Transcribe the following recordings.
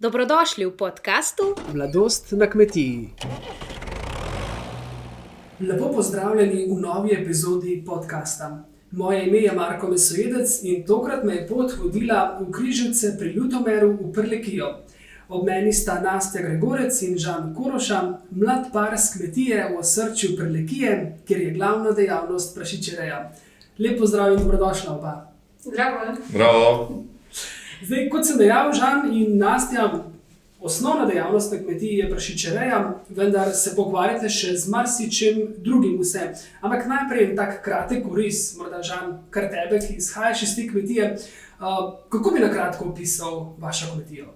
Dobrodošli v podkastu Mladost na kmetiji. Lepo pozdravljeni v novi epizodi podcasta. Moje ime je Marko Mesojedec in tokrat me je pot vodila v Križevce pri Ljutomeru v Prlekijo. Ob meni sta Nastja Gregorec in Žan Koroša, mlad par s kmetije v osrčju Prlekije, kjer je glavna dejavnost prašičereja. Lep pozdrav in dobrodošla oba. Zdravo. Bravo. Zdaj, kot sem dejal, Žan in Nastja, osnovna dejavnost na kmetiji je prašičereja, vendar se pokvarjate še z marsičem drugim vse. Ampak najprej en tak kratek oris, morda Žan, kar tebe, ki izhajaš iz te kmetije. Kako bi na kratko opisal vašo kmetijo?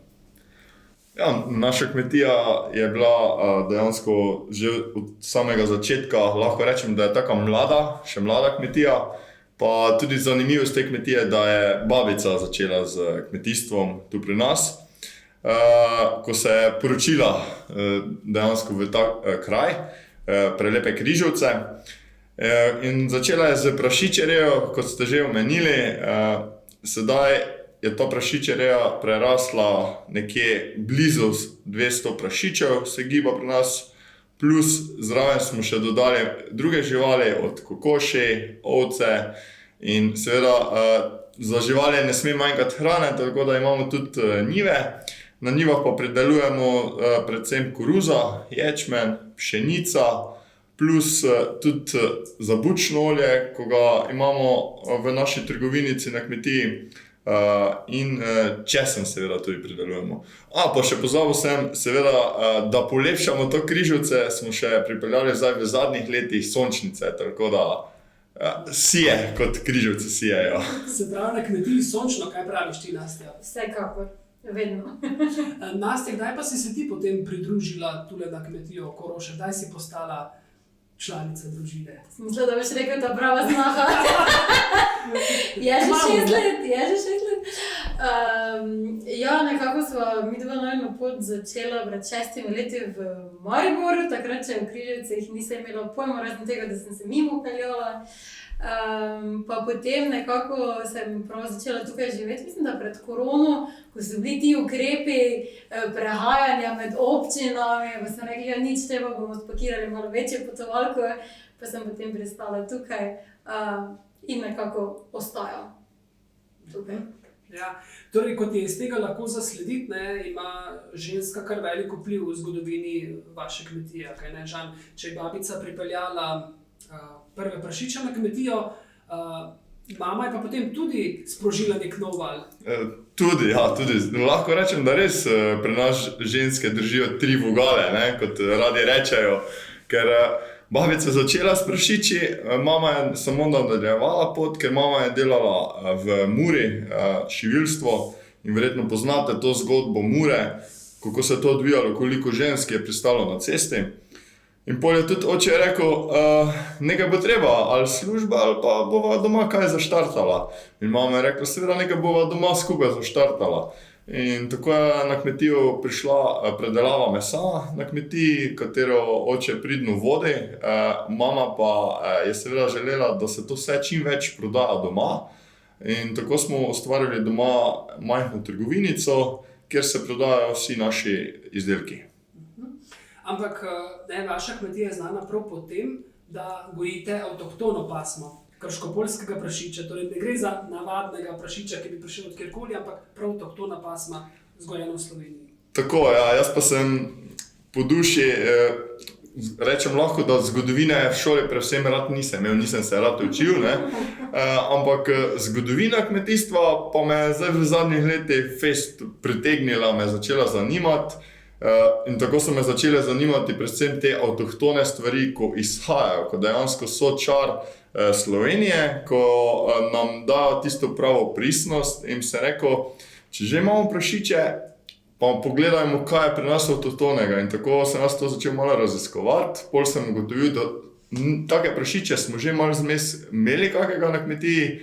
Ja, naša kmetija je bila dejansko že od samega začetka, lahko rečem, da je taka mlada, še mlada kmetija. Pa tudi zanimivost te kmetije, da je babica začela z kmetijstvom tu pri nas. Ko se je poročila dejansko v ta kraj, prelepe Križevce, in začela je z prašičerejo, kot ste že omenili. Sedaj je ta prašičereja prerasla nekje blizu 200 prašičev, se giba pri nas, plus zraven smo še dodali druge živali, od kokoši, ovce in seveda za živali ne sme manjkati hrane, tako da imamo tudi njive. Na njivah pa pridelujemo predvsem koruza, ječmen, pšenica, plus tudi za bučno olje, ko ga imamo v naši trgovinici na kmetiji, in česen seveda tudi pridelujemo. Pa še pozabil sem, seveda, da polepšamo to Križevce, smo še pripeljali zdaj v zadnjih letih sončnice, tako da sije kot Križevce sijejo. Se pravi, na kmetiji sončno, kaj praviš ti, Nastja? Vsekakor, vedno. Nastja, kdaj pa si se ti potem pridružila tule na kmetijo Koroše? Kdaj si postala članica družine? Mislim, da boš rekel, da prava znaha. Je že 6 let. Ja, nekako sva midva najno pot začela pred 6 leti v Mariboru, takrat še v Križevcih nisem imela pojma, razen tega, da sem se mimo peljala. Pa potem nekako sem prav začela tukaj živeti, mislim, da pred korono, ko so bili ti ukrepi prehajanja med občinami, pa sem rekla, ja, nič treba, bomo spakirali malo večje potovalko, pa sem potem pristala tukaj in nekako ostajam tukaj. Ja, torej, kot je iz tega lahko zaslediti, ima ženska kar velik vpliv v zgodovini vaše kmetije, kaj ne, Žan? Če je babica pripeljala prve prašiče na kmetijo, mama je pa potem tudi sprožila nek nov val. Tudi. Lahko rečem, da res pri nas ženske držijo 3 vogale, ne, kot radi rečejo, ker babica je začela s prašiči, mama je samo nadaljevala pot, ker mama je delala v Muri, šivilstvo, in verjetno poznate to zgodbo Mure, kako se je to odvijalo, koliko žensk je pristalo na cesti. In pol je tudi oče rekel, nekaj bo treba, ali služba, ali pa bova doma kaj zaštartala. In mama je rekla, seveda nekaj bova doma skupaj zaštartala. In tako je na kmetijo prišla predelava mesa na kmetiji, katero oče pridno vodi. Mama pa je seveda želela, da se to vse čim več prodaja doma. In tako smo ustvarili doma majhno trgovinico, kjer se prodajajo vsi naši izdelki. Ampak vaša kmetija je znana prav po tem, da gojite avtohtono pasmo krškopoljskega prašiča. Torej ne gre za navadnega prašiča, ki bi prišel od kjerkoli, ampak prav avtohtona pasma vzgojena v Sloveniji. Tako, ja, jaz pa sem po duši, rečem lahko, da zgodovine v šoli predvsem rad nisem imel, nisem se rad učil, ne? Ampak zgodovina kmetijstva pa me zdaj v zadnjih letih fest pritegnila, me začela zanimati. In tako so me začele zanimati predvsem te avtohtone stvari, ko izhajajo, ko dejansko so čar Slovenije, ko nam dajo tisto pravo pristnost. In se rekel, če že imamo prašiče, pa pogledajmo, kaj je pri nas avtohtonega. In tako sem jaz to začel malo raziskovati. Pol sem ugotovil, da take prašiče smo že malo zmes imeli kakega na kmetiji,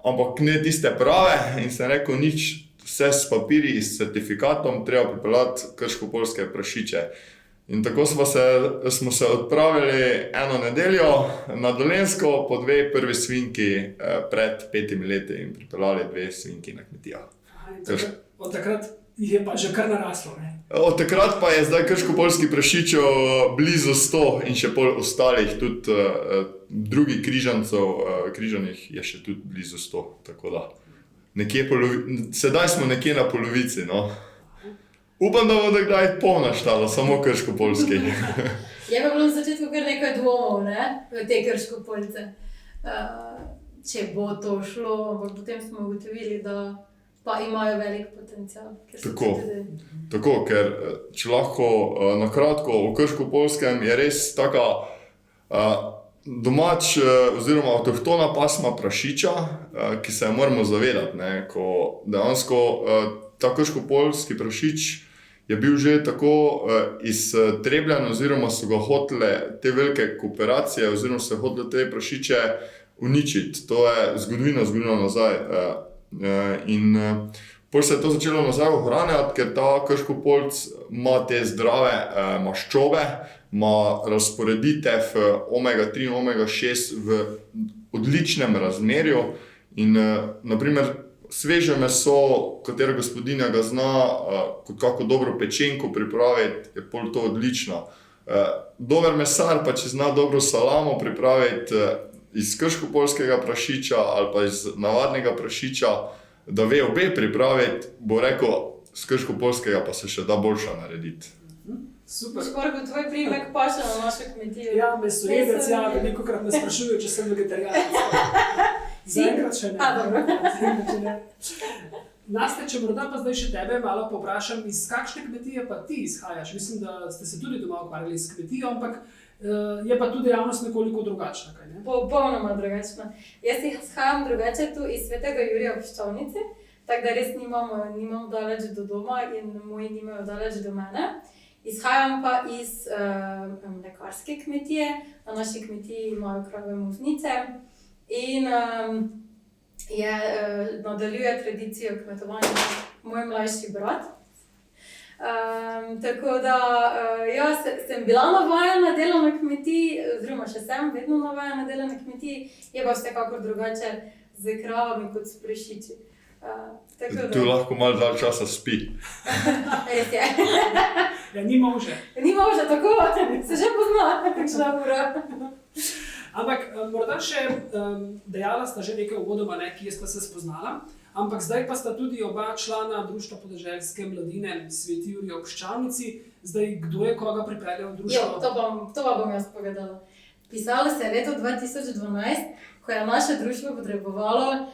ampak ne tiste prave. In sem rekel, nič, vse s papirji, s certifikatom, treba pripeljati krškopoljske prašiče. In tako smo se odpravili eno nedeljo na Dolenjsko po 2 prvi svinki pred 5 leti in pripeljali 2 svinki na kmetijo. Od takrat Je pa že kar naraslo, ne? Od takrat pa je zdaj krško-poljski prašičev blizu 100 in še pol ostalih, tudi drugih križanih je še tudi blizu 100, tako da sedaj smo nekje na polovici, no. Upam, da bo kdaj polna štala, samo krško-poljski. Je pa bilo na začetku kar nekaj dvomov, ne, v te krško-poljce, če bo to šlo, ampak potem smo ugotovili, da pa imajo velik potencial. Tako, ker če lahko na kratko o krško-poljskem je res taka domač oziroma avtohtona pasma prašiča, ki se jo moramo zavedati, ne, ko dejansko ta krško-poljski prašič je bil že tako iztrebljen oziroma so ga hotele te velike kooperacije oziroma so hotele te prašiče uničiti. To je zgodovina nazaj. In potem se je to začelo nazaj ohranjati, ker ta krško-poljc ima te zdrave maščobe, ima razporeditev omega-3 in omega-6 v odličnem razmerju in naprimer sveže meso, katera gospodinja ga zna kot kako dobro pečenko pripraviti, je pol to odlično. Dober mesar pa če zna dobro salamo pripraviti iz krško-poljskega prašiča ali pa iz navadnega prašiča, da ve obe pripraviti, bo rekel, z krško-poljskega pa se še da boljša narediti. Super. Šporko, tvoj primek paše na našo kmetijo. Ja, mesojedec, ja, velikokrat me sprašujejo, če sem vegetarijanec. Zaenkrat še ne. Naste, če morda pa zdaj še tebe malo povprašam, iz kakšne kmetije pa ti izhajaš? Mislim, da ste se tudi doma ukvarjali s kmetijo, ampak je pa tudi javnost nekoliko drugačna, kaj ne? Popolnoma drugačna. Jaz izhajam drugače tu iz Svetega Jurija v Piščovnici, tako da res nimam daleč do doma in moji nimajo daleč do mene. Izhajam pa iz mlekarske kmetije, na naši kmetiji imajo krave muznice in nadaljuje tradicijo kmetovanja moj mlajši brat. Tako da, ja, sem bila navajena dela na kmetiji, oziroma še sem vedno navajena dela na kmetiji, je pa vsekakor drugače z kravami kot s prašiči. Tu lahko malo dalj časa spi. Res je. Ja, ni može. Ni može, tako, se že pozna, kakšna ura. Ampak morda še dejala sta že nekaj uvodoma, kje sta se spoznala, ampak zdaj pa sta tudi oba člana Društva podeželske mladine Sveti Jurij ob Piščovnici. Zdaj, kdo je koga pripeljal v društvo? To pa bom jaz povedala. Pisalo se je leto 2012, ko je naše društvo potrebovalo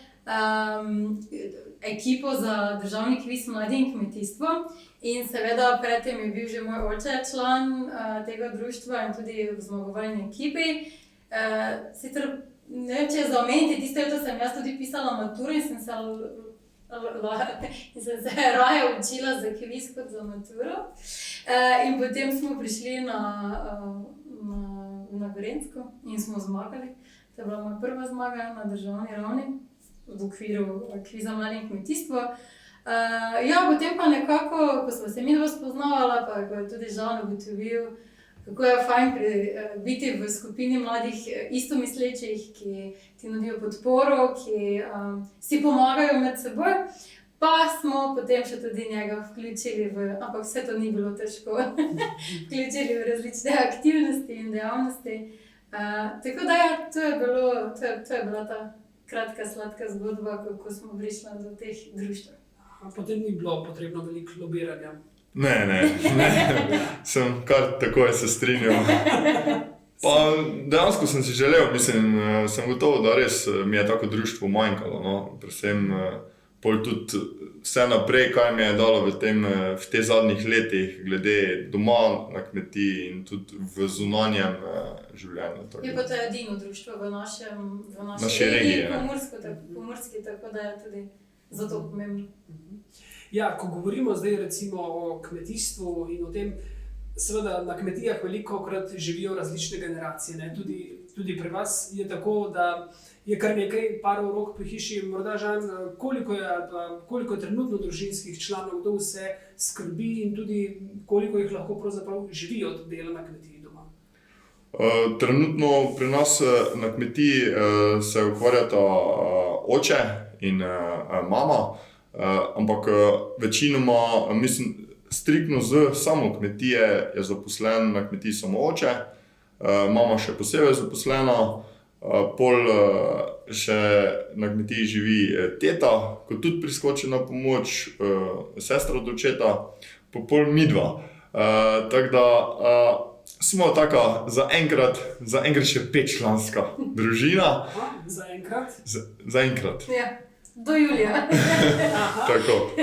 ekipo za državni kviz Mladi in kmetijstvo in seveda predtem je bil že moj oče član tega društva in tudi v zmagovalni ekipi. Sicer ne vem, če je za omeniti, tisto leto sem jaz tudi pisala maturo in sem se raje učila za kviz kot za maturo. In potem smo prišli na Gorenjsko in smo zmagali. To je bila moja prva zmaga na državni ravni v okviru kviza Mladi in kmetijstvo. Ja, potem pa nekako, ko smo se midva spoznavala, pa ko je tudi Žan ugotovil, kako je fajn biti v skupini mladih istomislečih, ki ti nudijo podporo, ki si pomagajo med seboj. Pa smo potem še tudi njega vključili ampak vse to ni bilo težko, vključili v različne aktivnosti in dejavnosti. Tako da ja, to je bila ta kratka, sladka zgodba, kako smo prišli do teh društev. Potem ni bilo potrebno veliko lobiranja. Ne. Sem kar takoj se strinjal. Pa dejansko sem si želel, sem gotovo, da res mi je tako društvo manjkalo, no. Predvsem pol tudi vse naprej, kaj mi je dalo v teh zadnjih letih, glede doma na kmetiji in tudi v zunanjem življenju. Je pa to edino društvo v naši regiji, pomurski, tako da je tudi zato pomembno. Ja, ko govorimo zdaj recimo o kmetijstvu in o tem, seveda na kmetijah velikokrat živijo različne generacije, ne? Tudi pri vas je tako, da je kar nekaj parov rok pri hiši. Morda, Žan, koliko je trenutno družinskih članov, kdo vse skrbi in tudi koliko jih lahko pravzaprav živi od dela na kmetiji doma? Trenutno pri nas na kmetiji se ukvarjata oče in mama. ampak večinoma, mislim, striktno z samo kmetije je zaposlen na kmetiji samo oče, mama še posebej zaposlena, pol še na kmetiji živi teta, ko tudi priskoči na pomoč, sestra od očeta, pa pol midva. Tako da smo taka zaenkrat še 5-članska družina. Zaenkrat? Zaenkrat. Ja, do julija. Tako.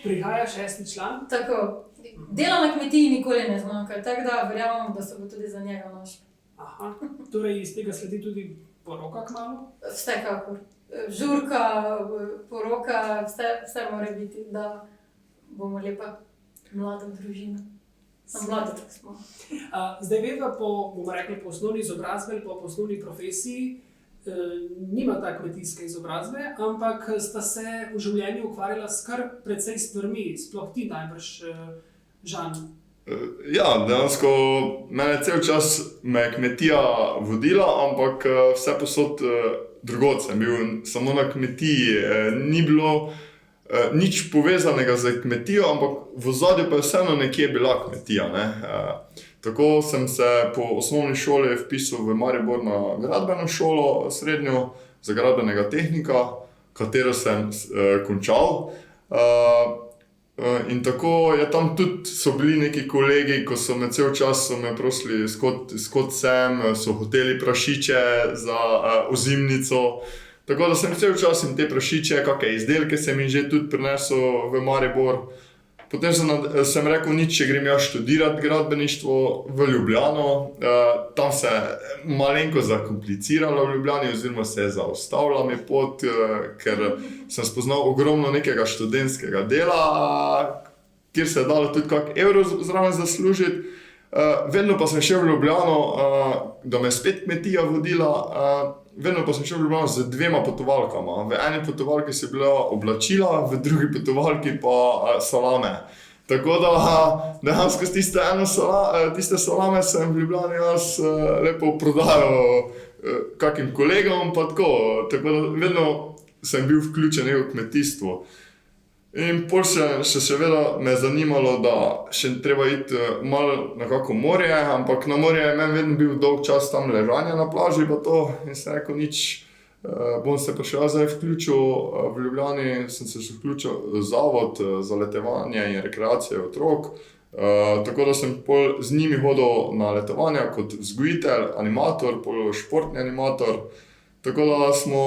Prihaja 6. član. Tako. Dela na kmetiji nikoli ne zmanjka, tako da verjamem, da se bo tudi za njega našel. Aha, torej iz tega sledi tudi poroka kmalu? Vsekakor. Žurka, poroka, vse mora biti, da bomo lepa mlada družina. Mlada tako smo. Zdaj veva bomo rekli, po osnovni izobrazbi ali po osnovni profesiji, nimata kmetijske izobrazbe, ampak sta se v življenju ukvarjala s kar precej stvarmi, sploh ti najbrž, Žan. Ja, dejansko mene cel čas me je kmetija vodila, ampak vse posod drugod sem bil, samo na kmetiji. Ni bilo nič povezanega z kmetijo, ampak v ozadju pa je vseeno nekje bila kmetija, ne. Tako sem se po osnovni šoli vpisal v Maribor na gradbeno šolo, srednjo, za gradbenega tehnika, katero sem končal. In tako je tam tudi so bili neki kolegi, ko so me cel čas prosili skot sem, so hoteli prašiče za ozimnico. Tako da sem cel čas jim te prašiče, kakšne izdelke sem jim že tudi prinesel v Maribor. Potem sem rekel, nič, če grem jaz študirati gradbeništvo v Ljubljano. Tam se je malenko zakompliciralo v Ljubljani, oziroma se je zaustavila mi pot, ker sem spoznal ogromno nekega študentskega dela, kjer se je dalo tudi kak evro zraven zaslužiti. Vedno pa sem šel v Ljubljano, da me spet kmetija vodila, vedno pa sem šel v Ljubljano z 2 potovalkama. V eni potovalki so bila oblačila, v drugi potovalki pa salame. Tako da dejansko s tiste salame sem v Ljubljani jaz lepo prodajal kakim kolegom pa tako. Tako da vedno sem bil vključen v kmetijstvo. In pol še seveda me je zanimalo, da še treba iti malo na kako morje, ampak na morje je meni vedno bil dolg čas tam ležanja na plaži pa to. In sem rekel, nič, bom se pa še jaz zdaj vključil v Ljubljani, sem se še vključil zavod za letevanje in rekreacijo otrok. Tako da sem pol z njimi hodil na letovanja kot vzgojitelj, animator, pol športni animator. Tako da smo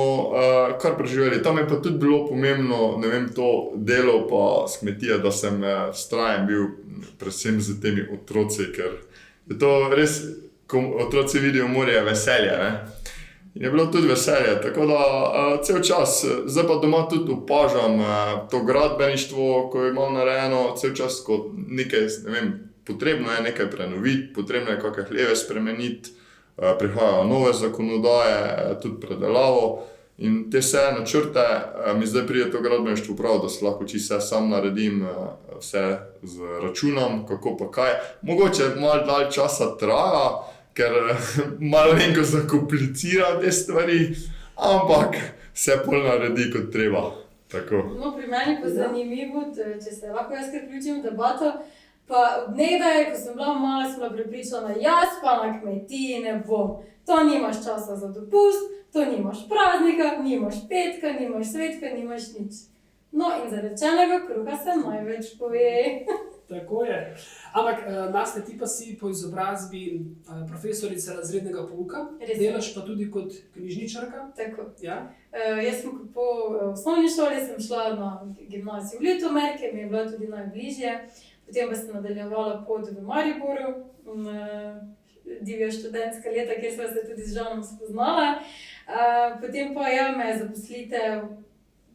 kar preživeli. Tam je pa tudi bilo pomembno, ne vem, to delo pa s kmetije, da sem vztrajen bil predvsem z temi otroci, ker je to res, ko otroci vidijo morje, veselje, ne. In je bilo tudi veselje, tako da cel čas, zdaj pa doma tudi opažam to gradbeništvo, ko imam narejeno, cel čas, ko nekaj, ne vem, potrebno je nekaj prenoviti, potrebno je kakšne hleve spremeniti, prihajajo nove zakonodaje, tudi predelavo in te vse načrte mi zdaj pride to gradbeništvo prav, da se lahko čisto vse sam naredim, vse z računom, kako pa kaj. Mogoče malo dalj časa traja, ker malenko zakomplicira te stvari, ampak se pol naredi kot treba. Tako. No, pri meni pa zanimivo, če se lahko jaz kar vključim v debato, pa nekdaj, ko sem bila mala, sem bila prepričana, jaz pa na kmetiji ne bom. To nimaš časa za dopust, to nimaš praznika, nimaš petka, nimaš svetka, nimaš nič. No in zarečenega kruha se največ pove. Tako je. Ampak Nastja, ti pa si po izobrazbi profesorica razrednega pouka, delaš pa tudi kot knjižničarka. Tako. Ja? Jaz sem po osnovni šoli sem šla na gimnazijo v Ljutomer, ki mi je bila tudi najbližje. Potem pa sem nadaljevala pot v Mariboru, divja študentska leta, kjer sva se tudi z Žanom spoznala. Potem pa me je zaposlitev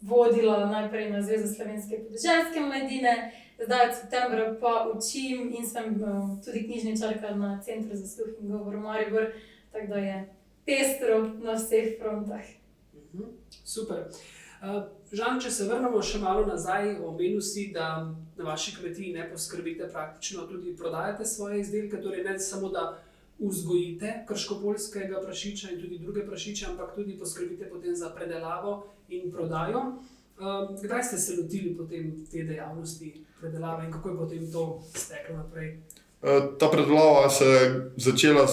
vodila najprej na Zvezo slovenske podeželske mladine, zdaj od septembra pa učim in sem tudi knjižničarka na Centru za sluh in govor Maribor, tako da je pestro na vseh frontah. Super. Žan, če se vrnemo še malo nazaj, omenil si, da na vaši kmetiji ne poskrbite praktično, tudi prodajate svoje izdelke, torej ne samo, da vzgojite krškopoljskega prašiča in tudi druge prašiče, ampak tudi poskrbite potem za predelavo in prodajo. Kdaj ste se lotili potem te dejavnosti predelave in kako je potem to steklo naprej? Ta predelava se je začela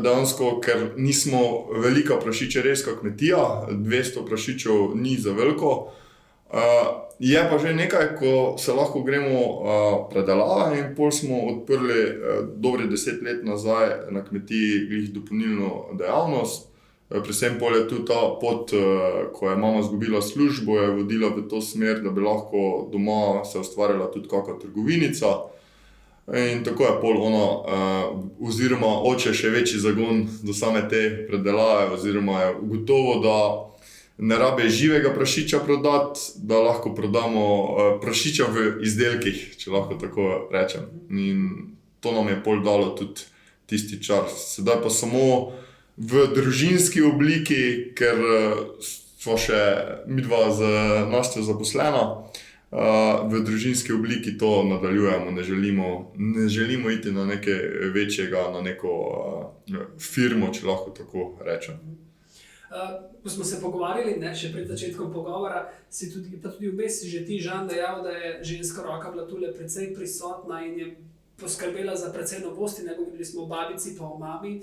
dejansko, ker nismo velika prašičerejska kmetija, 200 prašičev ni za veliko. Je pa že nekaj, ko se lahko gremo predelave in pol smo odprli dobri 10 let nazaj na kmetiji glih dopolnilno dejavnost. Predvsem pol je tudi ta pot, ko je mama izgubila službo, je vodila v to smer, da bi lahko doma se ustvarjala tudi kakšna trgovinica. In tako je pol ona, oziroma oče še večji zagon do same te predelave, oziroma je ugotovo, da ne rabi živega prašiča prodati, da lahko prodamo prašiča v izdelkih, če lahko tako rečem. In to nam je pol dalo tudi tisti čas. Sedaj pa samo v družinski obliki, ker smo še midva z Nastjo zaposlena, v družinski obliki to nadaljujemo, ne želimo iti na nekaj večjega, na neko firmo, če lahko tako rečem. Ko smo se pogovarjali, še pred začetkom pogovora, si tudi vmes že ti, Žan, dejal, da je ženska roka bila tule precej prisotna in je poskrbela za precej novosti, govorili smo o babici pa o mami.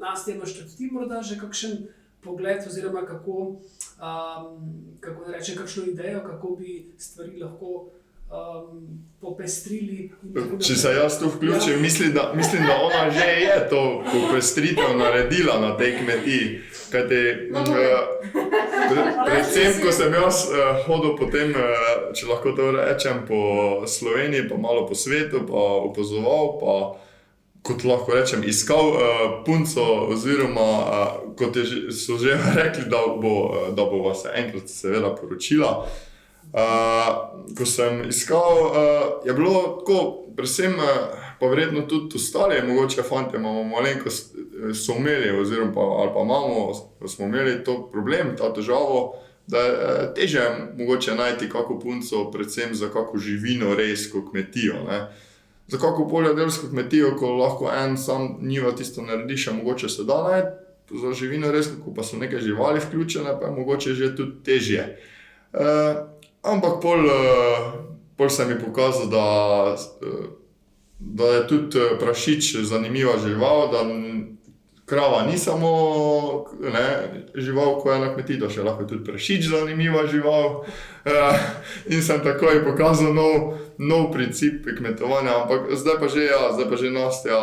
Nastja, imaš tudi ti morda že kakšen pogled oziroma kako da rečem, kakšno idejo, kako bi stvari lahko popestrili? Če se jaz tu vključim, mislim, da ona že je to popestritev naredila na tej kmetiji. Kajti, predvsem, ko sem jaz hodil potem, če lahko to rečem, po Sloveniji, pa malo po svetu, pa opazoval, pa kot lahko rečem, iskal punco, oziroma kot so že rekli, da bova se enkrat seveda poročila. Ko sem iskal, je bilo tako, predvsem pa verjetno tudi ostali, mogoče fantje imamo malenkost, so imeli, oziroma ali pa imamo, smo imeli to problem, ta težavo, da je težje mogoče najti kako punco, predvsem za kako živinorejsko kmetijo, ne. Za kako poljedelsko kmetijo, ko lahko en sam njiva tisto naredi, še mogoče se da najti, za živinorejsko, ko pa so neke živali vključene, pa je mogoče že tudi težje. Ampak pol se mi pokazal, da je tudi prašič zanimiva žival, da krava ni samo žival, ko je na kmetiji, da še lahko tudi prašič zanimiva žival. In sem takoj pokazal nov princip kmetovanja, ampak zdaj pa že Nastja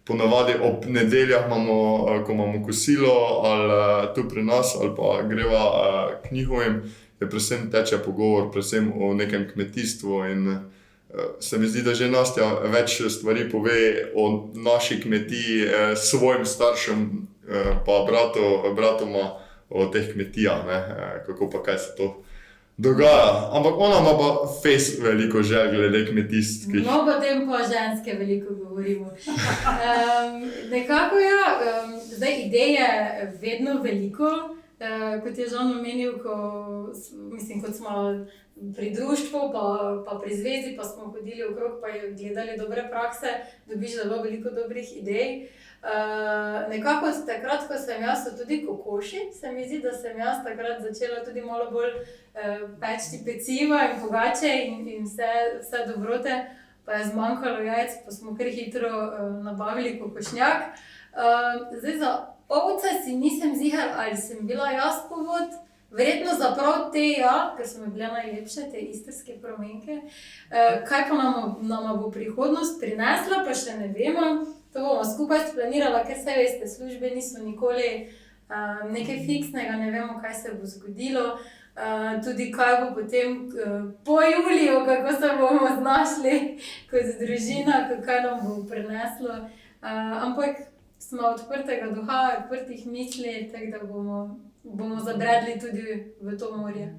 ponavadi ob nedeljah ko imamo kosilo ali tu pri nas ali pa greva k njihovim, je predvsem teče pogovor predvsem o nekem kmetijstvu in se mi zdi, da že Nastja več stvari pove o naši kmetiji svojim staršem pa bratoma o teh kmetijah, kako pa kaj se to dogaja. Ampak ona ima pa fejst veliko želj glede kmetijskih. No, potem pa ženske veliko govorimo. Nekako zdaj ideje vedno veliko, kot je Žan omenil, kot smo pri društvu, pa pri zvezi, pa smo hodili okrog, pa gledali dobre prakse, dobiš zelo veliko dobrih idej. Nekako takrat, ko sem jaz tudi kokoši, se mi zdi, da sem jaz takrat začela tudi malo bolj peči peciva in pogače in vse dobrote, pa je zmanjkalo jajc, pa smo kar hitro nabavili kokošnjak. Zdaj za ovce si nisem ziher, ali sem bila jaz povod, verjetno za prav te, ker so mi bile najlepše, te istrske promenke. Kaj pa nama bo prihodnost prinesla, pa še ne vemo. To bomo skupaj splanirala, ker se veste, službe niso nikoli nekaj fiksnega, ne vemo, kaj se bo zgodilo. Tudi kaj bo potem po juliju, kako se bomo znašli kot družina, kaj nam bo prineslo. Ampak smo odprtega duha, odprtih misli, tako da bomo zabredli tudi v to morje.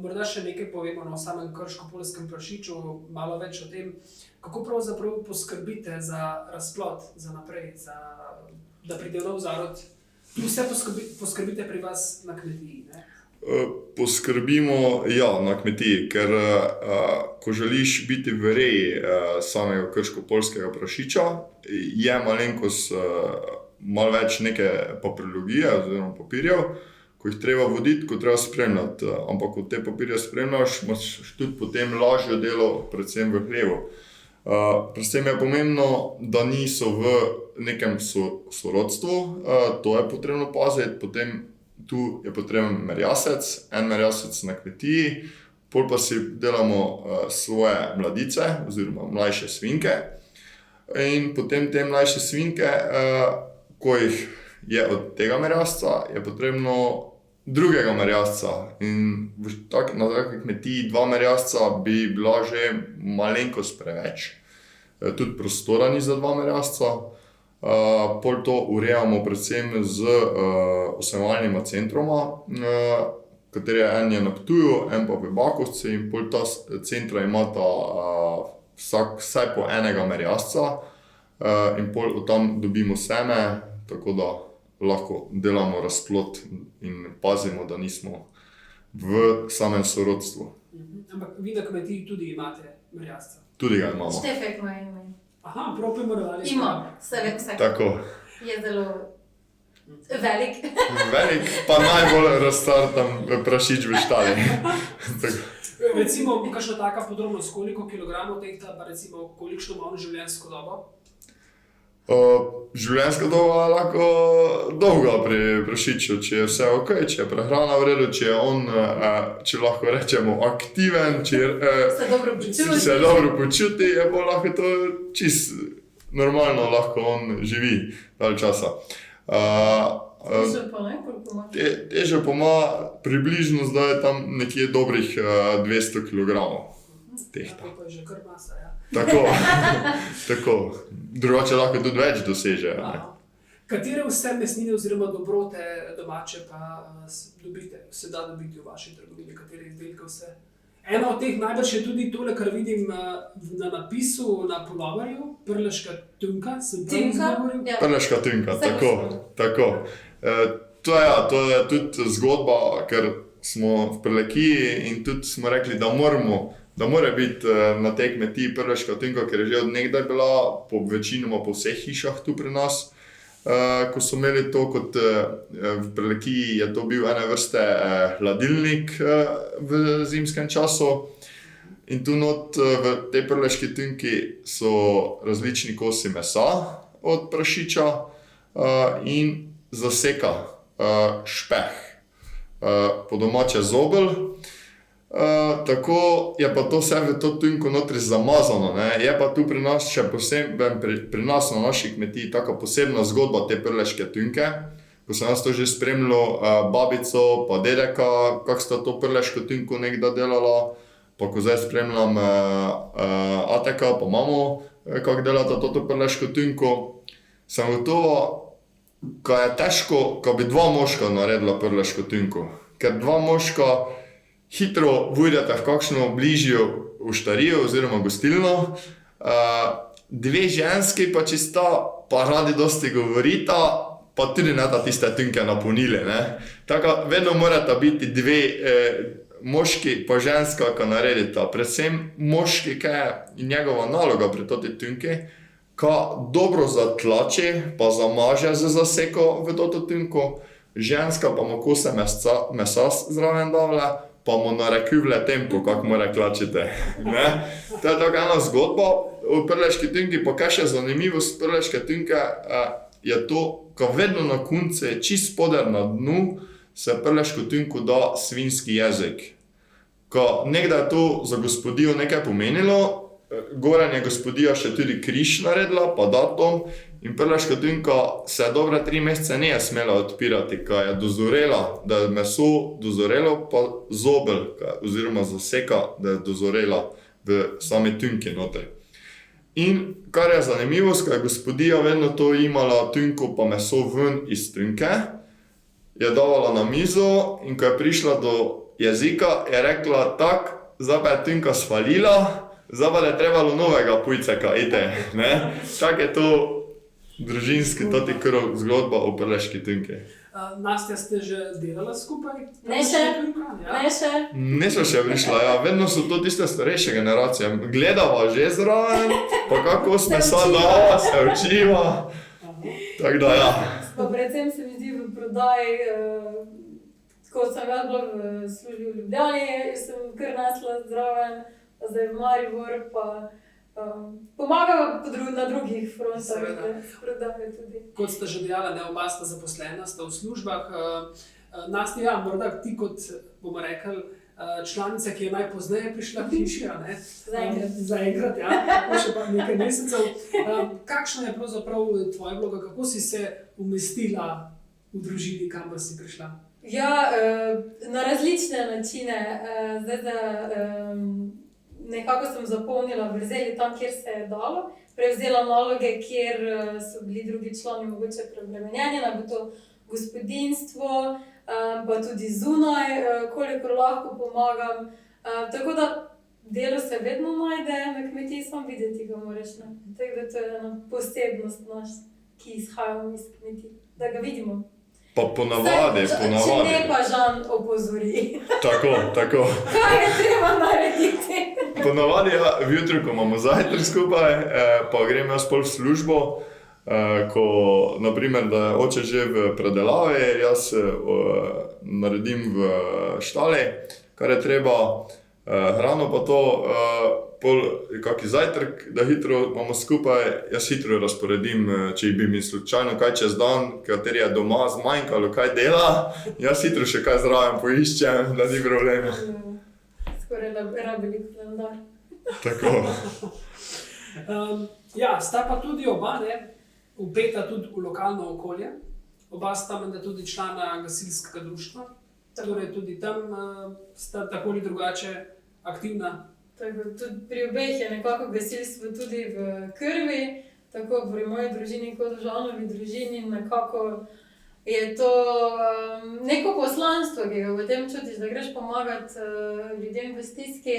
Morda še nekaj povemo o samem krško-poljskem prašiču, malo več o tem, kako pravzaprav poskrbite za razplod, za naprej, da pride nov zarod. Vse poskrbite pri vas na kmetiji, ne? Poskrbimo, na kmetiji, ker ko želiš biti v reji samega krško-poljskega prašiča, je malenkost malo več neke papirologije oziroma papirjev, ko jih treba voditi, ko treba spremljati. Ampak ko te papirje spremljaš, imaš tudi potem lažje delo, predvsem v hlevu. Predvsem je pomembno, da niso v nekem sorodstvu, to je potrebno paziti, potem tu je potreben merjasec, en merjasec na kmetiji, pol pa si delamo svoje mladice oziroma mlajše svinke in potem te mlajše svinke, ko jih je od tega merjasca, je potrebno drugega merjasca in na taki kmetiji 2 merjasca bi bila že malenkost preveč. Tudi prostora ni za 2 merjasca. Pol to urejamo predvsem z osemovalnima centroma, kateri en je na Ptuju, en pa v Bakovci in pol ta centra imata vsaj po enega merjasca in pol od tam dobimo seme, tako da lahko delamo razplod in pazimo, da nismo v samem sorodstvu. Ampak vi na kmetiji tudi imate merjasca? Tudi ga imamo. Štefek ima ime. Aha, prav primerjali. Ima, vsak. Tako. Je zelo velik. Velik, pa najbolj razstartan prašič v štali. Recimo, kakšna taka podrobnost, koliko kilogramov tehta, pa recimo kolikšno malo življenjsko dobo? Življenjska doba je lahko dolga pri prašiču, če je vse ok, če je prehrana v redu, če je on, če lahko rečemo, aktiven, če se dobro počuti, je pa lahko to čisto normalno, lahko on živi dalj časa. Težo pa ne, koliko ima? Težo pa ima približno zdaj tam nekje dobrih 200 kg tehta. To je že kar masa, ja. Tako. Drugače lahko tudi več doseže. Katere vse mesnine oziroma dobrote domače pa se da dobiti v vaši trgovini? Katere izdelke vse? Ena od teh najbrž je tudi tole, kar vidim na napisu na puloverju, prleška tunka. Prleška tunka, tako. To je tudi zgodba, ker smo v Prlekiji in tudi smo rekli, da mora biti na tej kmetiji prleška tunka, ker je že od nekdaj bila večinoma po vseh hišah tu pri nas. Ko so imeli to kot v Prlekiji, je to bil ene vrste hladilnik v zimskem času. In tu not v tej prleški tunki so različni kosi mesa od prašiča in zaseka špeh, po domače zobel. Tako je pa to vse v to tunko notri zamazano, ne? Je pa tu pri nas še posebej, pri nas na naši kmetiji taka posebna zgodba te prleške tunke. Ko sem jaz to že spremljal babico pa dedeka, kako sta to prleško tunko nekdaj delala, pa ko zdaj spremljam ateka pa mamo, kako delata to prleško tunko, sem gotovo, ko je težko, ko bi 2 moška naredila prleško tunko, ker 2 moška hitro vujete v kakšno bližjo uštarijo oziroma gostilno, 2 ženski pa čista, pa radi dosti govorita, pa tudi ne da tiste tunke napolnili, ne. Tako, vedno morata biti 2 moški pa ženska, ki naredita. Predvsem moški, ki je njegova naloga pri toti tunki, ki dobro zatlači, pa zamaže z zaseko v toto tunko, ženska pa mu kose mesa zraven davlja, pa mu narekuj v tempo, kako mora klačiti. To je tako ena zgodba v prleški tunki, pa kaj še zanimivost prleške tunke je to, ko vedno na koncu, čist spodaj na dnu, se prleško tunko da svinjski jezik. Ko nekdaj to za gospodijo nekaj pomenilo, goren je gospodija še tudi križ naredila, pa datum, in prleška tunka se dobre 3 mesece ne je smela odpirati, ko je dozorela, da je meso dozorelo, pa zobel, oziroma zaseka, da je dozorela v sami tunki notri. In kar je zanimivost, ko je gospodija vedno to imala tunko pa meso ven iz tunke, je davala na mizo in ko je prišla do jezika, je rekla, tak, zdaj pa je tunka svalila, zdaj pa je trebalo novega pujceka, ite, ne. Tako je to družinski, toti krog zgodba o prleški tunki. Nastja, ste že delala skupaj? Ne še. Nisem še prišla, ja. Vedno so to tiste starejše generacije. Gledava že zraven, pa kako sme sada, se učiva. Tako da, ja. Pa predvsem se mi zdi v prodaji Ko sem jaz bila v službi v Ljubljani, sem kar nasla zraven, pa zdaj v Maribor, pa pomagala na drugih frontah, da se prodajajo tudi. Kot ste že dejala, ne, oba sta zaposlena, sta v službah. Nastja, ja, morda ti kot, bomo rekli, članica, ki je najpozneje prišla k hiši, ne? Zaenkrat, ja, tako še pa nekaj mesecev. Kakšna je pravzaprav tvoja vloga, kako si se umestila v družini, kamor si prišla? Ja, na različne načine. Zdaj, nekako sem zapolnila vrzeli tam, kjer se je dalo. Prevzela naloge, kjer so bili drugi člani mogoče preobremenjeni, da bo to gospodinjstvo, pa tudi zunaj, kolikor lahko pomagam. Tako da delo se vedno najde, na kmetiji samo videti ga moraš. Tako da to je ena posebnost naš, ki izhajamo iz kmetij, da ga vidimo. Pa ponavadi. Če ne pa Žan opozori. Tako. Kaj je treba narediti? Ponavadi, ja, vjutro, ko imamo zajtrk skupaj, pa grem jaz pol v službo, ko, naprimer, da je oče že v predelavi, jaz naredim v štali, kar je treba, hrano pa to, pol kaki zajtrk, da hitro imamo skupaj, jaz hitro razporedim, če bi mi slučajno kaj čez dan, kateri je doma zmanjkalo, kaj dela, jaz hitro še kaj zraven poiščem, da ni problema. Skoraj rabili kalendar. Tako. Ja, sta pa tudi oba, ne, vpeta tudi v lokalno okolje. Oba sta menda tudi člana gasilskega društva, torej tudi tam sta tako ali drugače aktivna. Tudi pri obeh je nekako gasilstvo tudi v krvi, tako pri moji družini kot v Žanovi družini. Nekako je to neko poslanstvo, ki ga potem čutiš, da greš pomagati ljudem v stiski.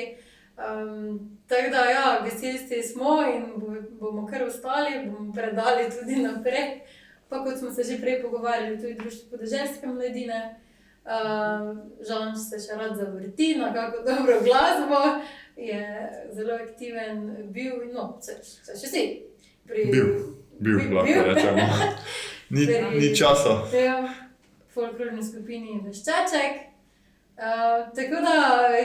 Tako da ja, gasilci smo in bomo kar ostali, bomo predali tudi naprej. Pa kot smo se že prej pogovarjali, tudi Društvo podeželske mladine. Žan se še rad zavrti na kako dobro glasbo, je zelo aktiven bil, no, se še si. Bil, lahko rečemo. Ni časa. Ja, v folklorni skupini Veščaček. Tako da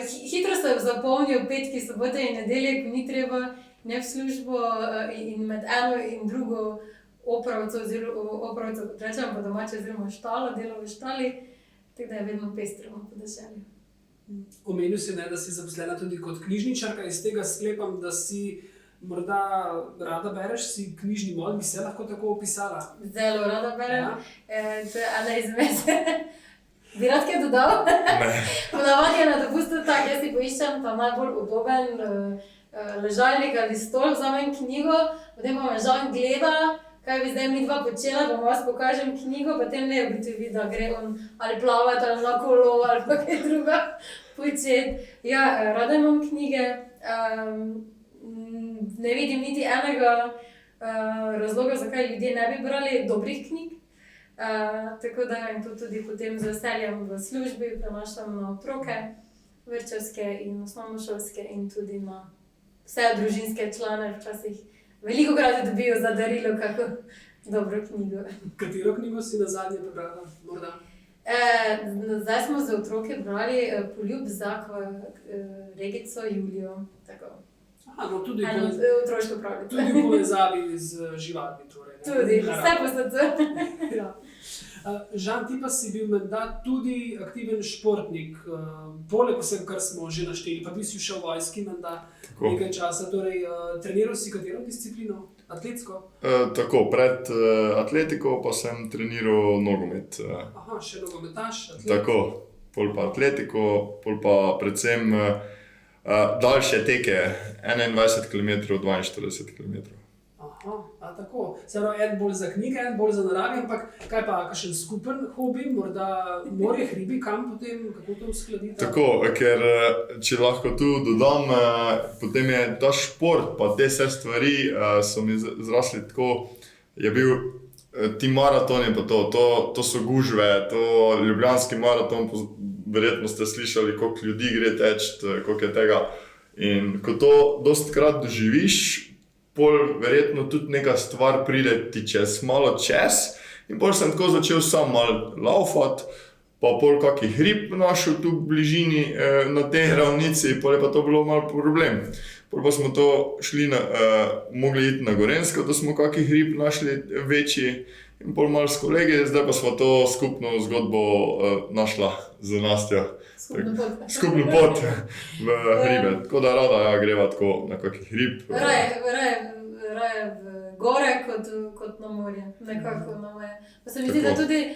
hitro se zapolnijo petki, sobote in nedelje, ko ni treba ne v službo in med eno in drugo opravco, kot rečemo po domače, oziroma štalo, delo v štali. Tako da je vedno pestro po podeželju. Omenil si, da si zaposlena tudi kot knjižničarka, iz tega sklepam, da si morda rada bereš, si knjižni mod, bi se lahko tako opisala? Zelo rada berem, to je ena izmed. Bi rad kaj dodal? Ne. Ponavadi je na dopustu tako, jaz si poiščem ta najbolj udoben ležalnik ali stol, vzamem knjigo, potem pa me Žan gleda, kaj bi zdaj mi dva počela, pa vam jaz pokažem knjigo, potem ne ugotovi, da gre on ali plavati, ali na kolo, ali pa kaj druga početi. Ja, rada imam knjige, ne vidim niti enega razloga, zakaj ljudje ne bi brali dobrih knjig. Tako da in to tudi potem z veseljem v službi prenašam na otroke, vrtčevske in osnovnošolske in tudi na vse družinske člane, včasih velikokrat dobijo za darilo kako dobro knjigo. Katero knjigo si nazadnje prebrala, morda? Zdaj smo za otroke brali Poljub za Regico Julijo. Aha, no tudi otroško pravljico. Tudi v povezavi z živalmi. Torej, tudi, vse posledce. Ja. Žan, ti pa si bil menda tudi aktiven športnik, poleg vsem, kar smo že našteli, pa bi si šel v vojski menda nekaj časa. Torej, treniral si katero disciplino? Atletsko? Tako, pred atletiko pa sem treniral nogomet. Aha, še nogometaš, atlet. Tako, pol pa atletiko, pol pa predvsem daljše teke, 21 km, 42 km. Aha, tako. Seveda, en bolj za knjige, en bolj za naravi, ampak kaj pa, kakšen skupen hobi, morda morje, hribi, kam potem, kako to uskladiti? Tako, ker če lahko tu dodam, potem je ta šport, pa te vse stvari so mi zrasli tako, je bil ti maratoni pa to so gužve, to ljubljanski maraton, verjetno ste slišali, koliko ljudi gre teč, koliko je tega. In ko to dostikrat doživiš, pol verjetno tudi neka stvar pride ti malo čez in pol sem tako začel sam malo laufati, pa pol kaki hrib našel tu v bližini na tej ravnici, pol je pa to bilo malo problem. Pol pa smo to mogli iti na Gorenjsko, da smo kaki hrib našli večji in pol malo s kolegi, zdaj pa smo to skupno zgodbo našla z Nastjo. Skupno pot v hribe, tako da rada greva tako na kaki hrib. Raje v gore kot na morje, nekako na moje. Pa se mi zdi, da tudi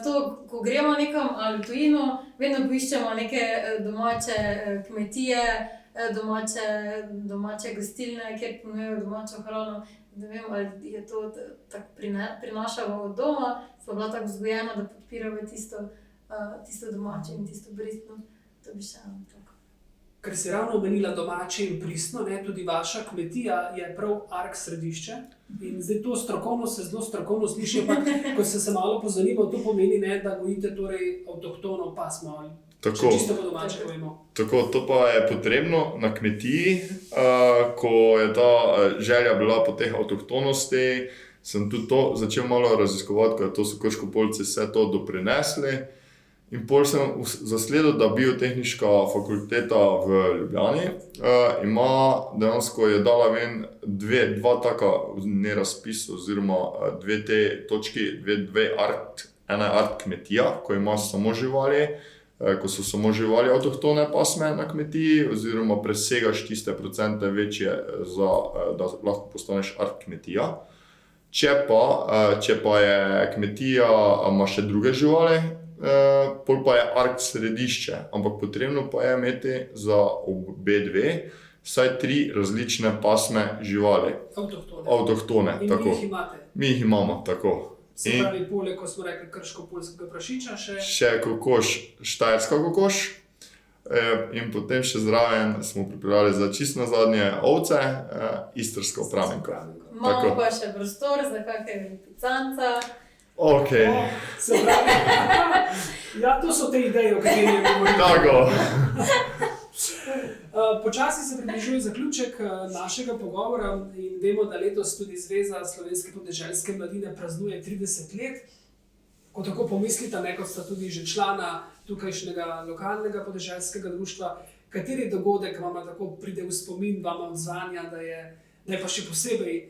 to, ko gremo nekam ali v tujino, vedno poiščemo neke domače kmetije, domače gostilne, kjer ponujajo domačo hrano. Ne vem, ali je to tako prinašamo od doma, smo bila tako vzgojena, da podpiramo tisto domače in tisto pristno. To bi še eno tako. Ker si ravno omenila domače in pristno, tudi vaša kmetija je prav Ark središče. In zdaj to strokovno se zelo strokovno sliši, ampak ko se malo pozanimal, to pomeni, da gojite torej avtohtono pasmo. Tako, čisto po domače povemo. Tako, to pa je potrebno na kmetiji, ko je ta želja bila po teh avtohtonosti, sem tudi to začel malo raziskovati, ko so Krškopolci vse to doprinesli. In pol sem zasledil, da Biotehniška fakulteta v Ljubljani dejansko je dala ven dva taka razpis oziroma dve te točki, ena je art kmetija, ko ima samo živali, ko so samo živali avtohtone pasme na kmetiji oziroma presegaš tiste procente večje, da lahko postaneš art kmetija. Če pa je kmetija, ima še druge živali, pol pa je Ark središče, ampak potrebno pa je imeti za obe dve vsaj 3 različne pasme živali. Avtohtone. In tako. Vi jih imate? Mi jih imamo, tako. Se pravi, poleg, ko smo rekli, krško-poljskega prašiča še kokoš, štajerska kokoš. In potem še zraven smo pripeljali za čisto nazadnje ovce, istrsko pramenko. Imamo pa še prostor za kakega lipicanca. Ok. Se pravi, ja, to so te ideje, o katerih je govoril. Tako. Počasi se približuje zaključek našega pogovora in vemo, da letos tudi Zveza slovenske podeželske mladine praznuje 30 let. Ko tako pomislite, kot sta tudi že člana tukajšnjega lokalnega podeželskega društva, kateri dogodek vam tako pride v spomin, vam odzvanja, da je pa še posebej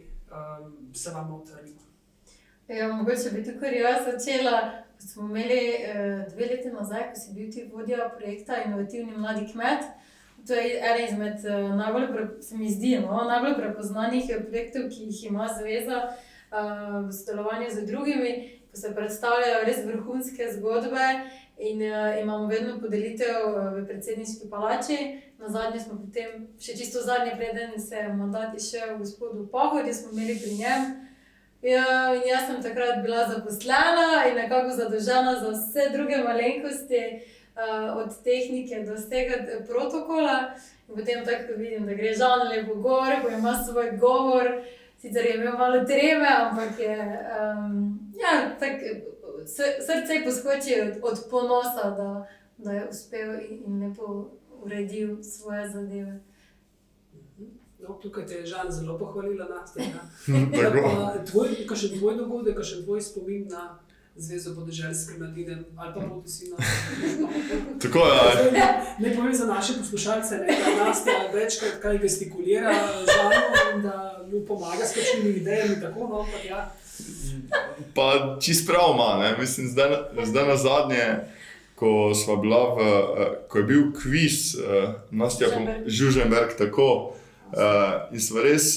se vam utrnil? Ja, mogoče bi tukaj jaz začela. Smo imeli 2 leti nazaj, ko si bil ti vodja projekta Inovativni mladi kmet. To je eden izmed najbolj prepoznanih projektov, ki jih ima Zveza v sodelovanju z drugimi, ko se predstavljajo res vrhunske zgodbe in imamo vedno podelitev v predsedniški palači. Nazadnje smo potem, še čisto zadnje, preden se je mandat izšel gospodu Pahorju, smo imeli pri njem. In jaz sem takrat bila zaposlena in nekako zadolžena za vse druge malenkosti, od tehnike do vsega protokola. In potem tako vidim, da gre Žan lepo gor, ko ima svoj govor, sicer je imel malo treme, ampak je, srce poskoči od ponosa, da je uspel in lepo uredil svoje zadeve. No, tukaj te je Žan zelo pohvalila Nastja. Kakšen tvoj dogodek, kakšen tvoj spomin na Zvezo podeželske mladine ali pa poti si na... Tako je. Ne povem za naše poslušalce, da Nastja večkrat kaj gestikulira Žanu in da mu pomaga s kakšnimi idejami, tako, no, ampak ja. Pa čist prav ima, ne, mislim, zdaj nazadnje, ko je bil kviz Nastja Žuženberg, tako, in sva res,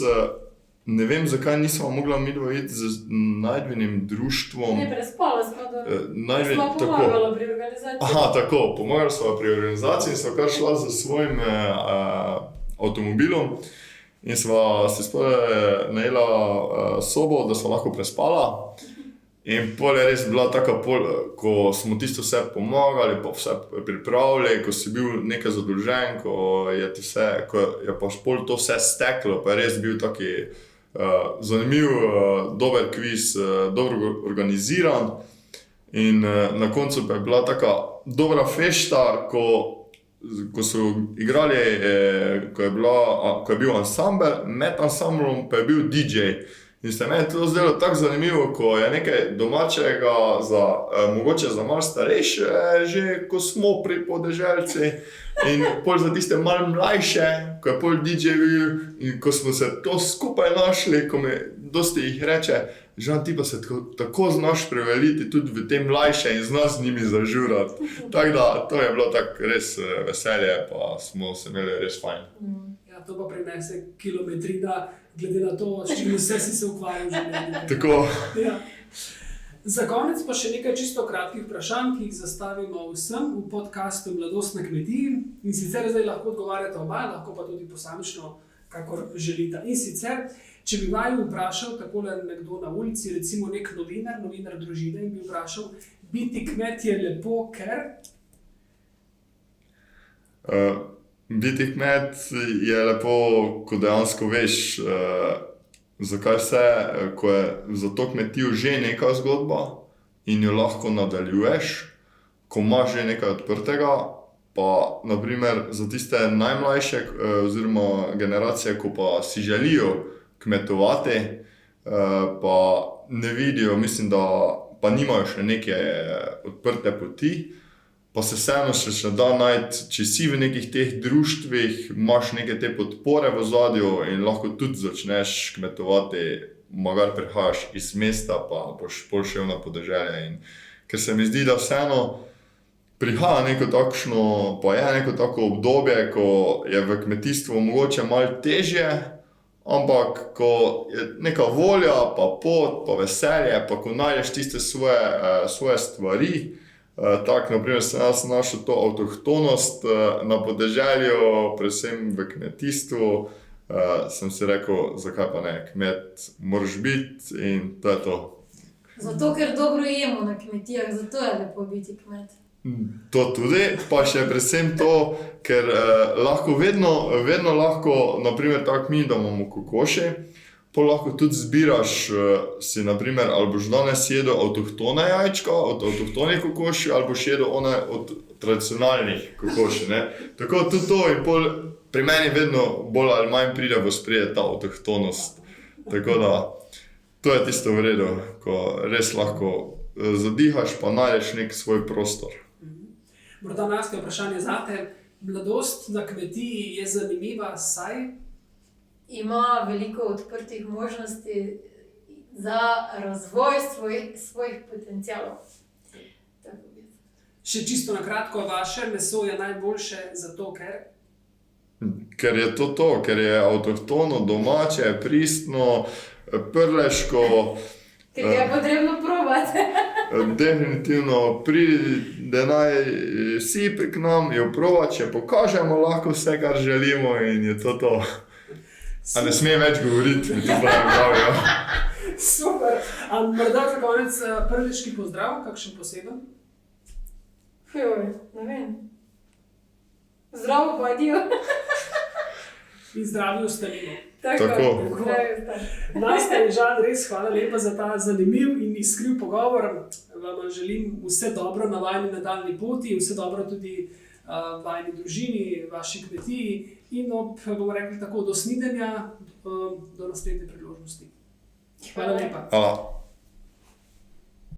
ne vem, zakaj nismo mogla midva iti z najdbenim društvom. Ne, prespala smo pomagala pri organizaciji. Aha, tako, pomagala sva pri organizaciji in sva kar šla z svojim avtomobilom in sva si spodaj najela sobo, da sva lahko prespala. In pol je res bila taka, ko smo tisto vse pomagali, pa vse pripravili, ko si bil nekaj zadolžen, ko je pa pol to vse steklo, pa je res bil taki zanimiv, dober kviz, dobro organiziran. In na koncu pa je bila taka dobra fešta, ko so igrali, ko je bil ansambel, med ansamblom pa je bil DJ. In se meni to zdelo tako zanimivo, ko je nekaj domačega, mogoče za malo starejše, že ko smo pri podeželci, in pol za tiste malo mlajše, ko je pol DJ bil in ko smo se to skupaj našli, ko mi dosti jih reče, Žan, ti pa se tako znaš preveliti tudi v te mlajše in zna z njimi zažurati. Tako da, to je bilo tako res veselje, pa smo se imeli res fajn. Ja, to pa prinese kilometrina, glede na to, s čim vse si se ukvarjal v življenju. Tako. Ja. Za konec pa še nekaj čisto kratkih vprašanj, ki jih zastavimo vsem v podcastu Mladost na kmetiji. In sicer zdaj lahko odgovarjate oba, lahko pa tudi posamično, kakor želite. In sicer, če bi vaju vprašal takole nekdo na ulici, recimo nek novinar družine, in bi vprašal, biti kmet je lepo, ker? Biti kmet je lepo, ko dejansko veš, zakaj vse, ko je za to kmetijo že neka zgodba in jo lahko nadaljuješ, ko imaš že nekaj odprtega, pa naprimer za tiste najmlajše oziroma generacije, ko pa si želijo kmetovati, pa ne vidijo, mislim, da pa nimajo še neke odprte poti, pa se vseeno še da najti, če si v nekih teh društvih, imaš neke te podpore v ozadju in lahko tudi začneš kmetovati, magar prihajaš iz mesta, pa boš pol šel na podeželje. In ker se mi zdi, da vseeno prihaja neko takšno, pa je neko tako obdobje, ko je v kmetijstvu mogoče malo težje, ampak ko je neka volja, pa pot, pa veselje, pa ko najdeš tiste svoje stvari, tako, naprimer, sem jaz našel to avtohtonost na podeželju, predvsem v kmetijstvu, sem si rekel, zakaj pa ne, kmet moraš biti in to je to. Zato, ker dobro jemo na kmetijah, zato je lepo biti kmet. To tudi, pa še predvsem to, ker lahko vedno lahko, naprimer tako mi, da imamo kokoši, pa lahko tudi zbiraš si, naprimer, ali boš danes jedel avtohtone jajčka od avtohtonih kokoši, ali boš jedel one od tradicionalnih kokoši, ne. Tako tudi to in pol pri meni vedno bolj ali manj pride v ospredje ta avtohtonost. Tako da, to je tisto v redu, ko res lahko zadihaš, pa najdeš nek svoj prostor. Morda najprej vprašanje zate. Mladost na kmetiji je zanimiva, saj ima veliko odprtih možnosti za razvoj svojih potencialov. Še čisto na kratko, vaše meso je najboljše zato, ker? Ker je to, ker je avtohtono, domače, pristno, prleško. Ker je potrebno probati. Definitivno pride naj vsi k nam jo probati, če pokažemo lahko vse, kar želimo in je to. A ne smem več govoriti, mi to pravijo. Super. A morda za konec prleški pozdrav, kakšen poseben? Ne vem. Zdravo pa adijo. In zdravi ostalimo. Tako. Nastja in Žan, res hvala lepa za ta zanimiv in iskriv pogovor. Vam želim vse dobro na vajni nadaljni poti, vse dobro tudi vajni družini, vaši kmetiji in bomo rekli tako, do snidenja, do naslednje priložnosti. Hvala lepa. Hvala.